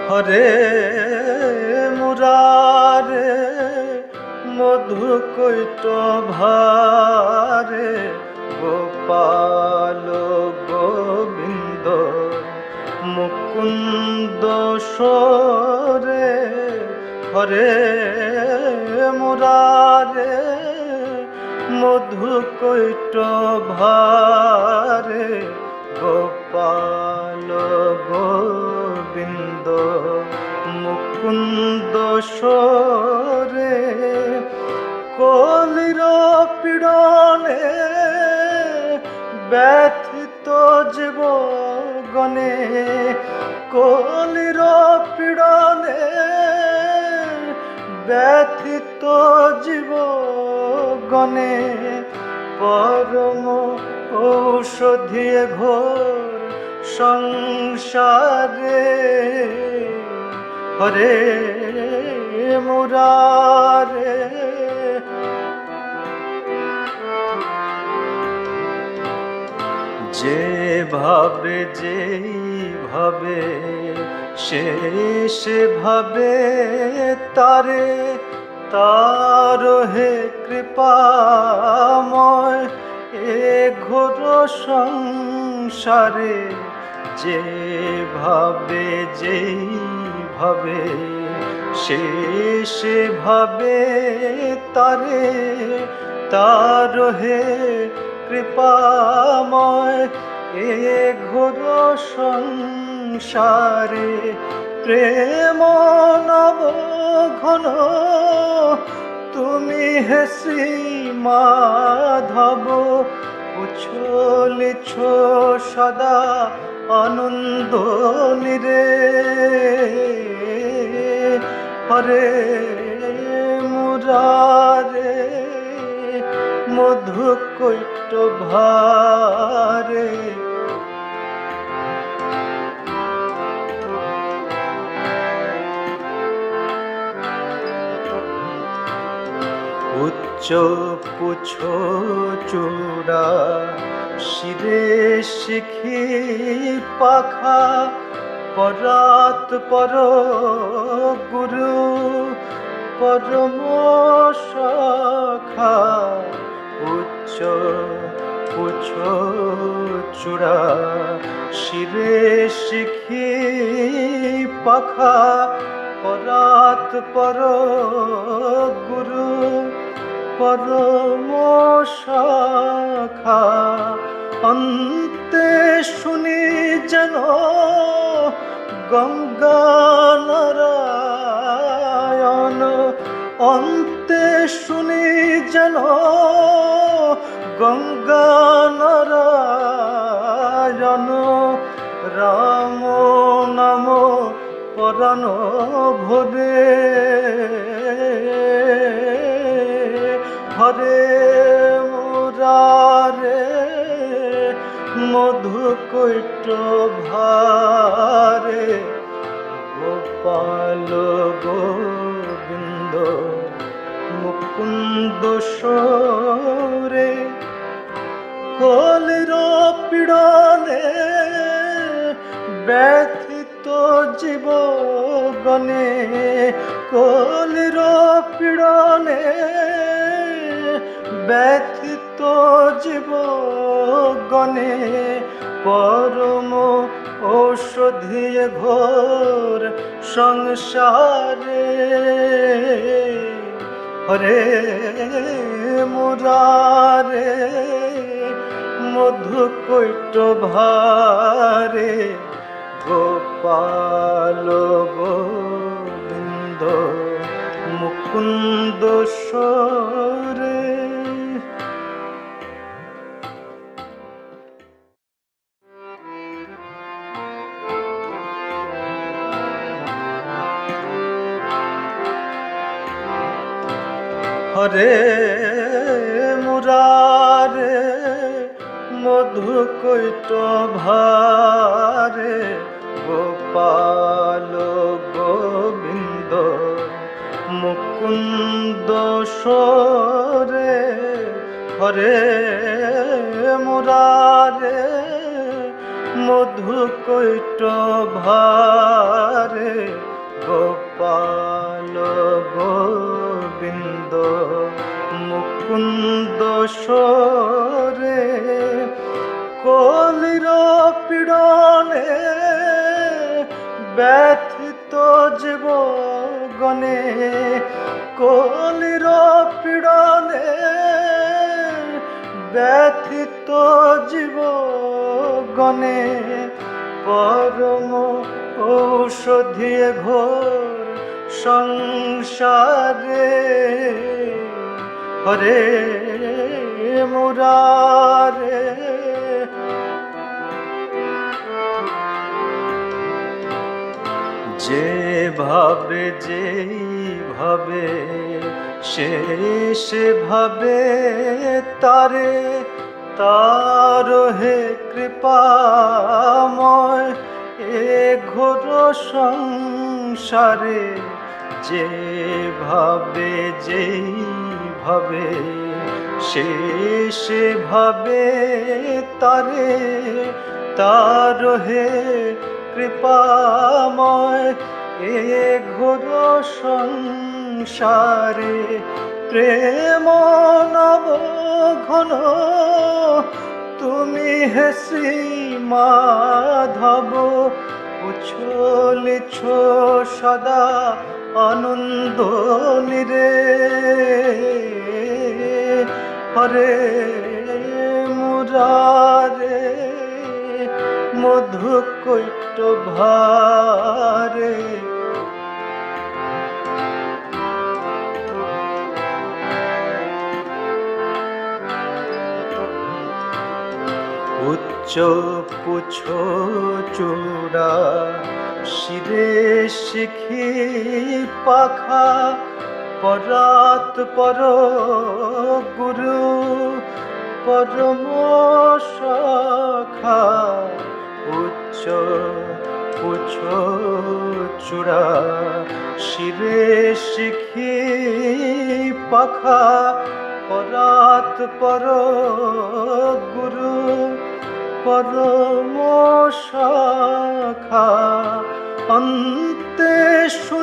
হরে মুরারে মধু কৈট ভারে গোপাল গোবিন্দ মুকুন্দ সরে হরে মুরারে মধু কৈট ভারে গোপাল গোবিন্দ মুকুন্দ সরে কলির পীড়নে ব্যথিত জীবগণে কলির পীড়নে ব্যথিত জীবগণে পরম ঔষধি ঘোর সংসারে হরে মুরারে যেভাবে যেভাবে সেভাবে তারে তার হে কৃপাময় এ ঘোর সংসারে যেভাবে যেভাবে সেভাবে তারে তার হে কৃপাময় এ ঘোর সংসারে প্রেম নব ঘন তুমি হে শ্রী মাধব উছলিছ সদা আনন্দ নিরে হরে মুরারে মধু কৈট ভারে উচ্চ পুচ্ছ চূড়া শিরে শিখি পাখা পরাত পর গুরু পরম সখা উচ্চ পুচ্ছ চূড়া শিরে শিখি পাখা পরাত পর গুরু পরম সখা অন্তে শুনি যেন গঙ্গা নারায়ণ অন্তে শুনি যেন গঙ্গা নারায়ণ রাম নাম পরাণ ভরে হরে মুরারে মধু কৈট ভারে গোপাল গোবিন্দ মুকুন্দ সরে কলির পীড়নে ব্যথিত জীবগণে কলির পীড়নে ব্যথিত জীবগণে পরম ঔষধি ঘোর সংসারে হরে মুরারে মধু কৈট ভারে গোপাল গোবিন্দ মুকুন্দ সরে হরে মুরারে মধু কৈট ভারে গোপাল গোবিন্দ মুকুন্দ সরে হরে মুরারে মধু কৈট ভারে গোপাল গোবিন্দ মুকুন্দ সরে কলির পীড়নে ব্যথিত জীব গণে কলির পীড়নে ব্যথিত জীব গণে পরম ঔষধি ঘোর সংসারে হরে মুরারে যেভাবে যেইভাবে সেভাবে তারে তার হে কৃপাময় এ ঘোর সংসারে যেভাবে যেইভাবে সেভাবে তারে তার হে কৃপাময় এ ঘোর সংসারে প্রেম নব ঘন তুমি হে শ্রী মাধব উছলিছ সদা আনন্দ নিরে হরে মুরারে মধু কৈট ভারে উচ্চ পুছ চূড়া শিরে শিখি পাখা পরাত পর গুরু পরম সখা উচ্চ পুছ চূড়া শিরে শিখি পাখা পরাত পর গুরু পরম সখা অন্তে শুনি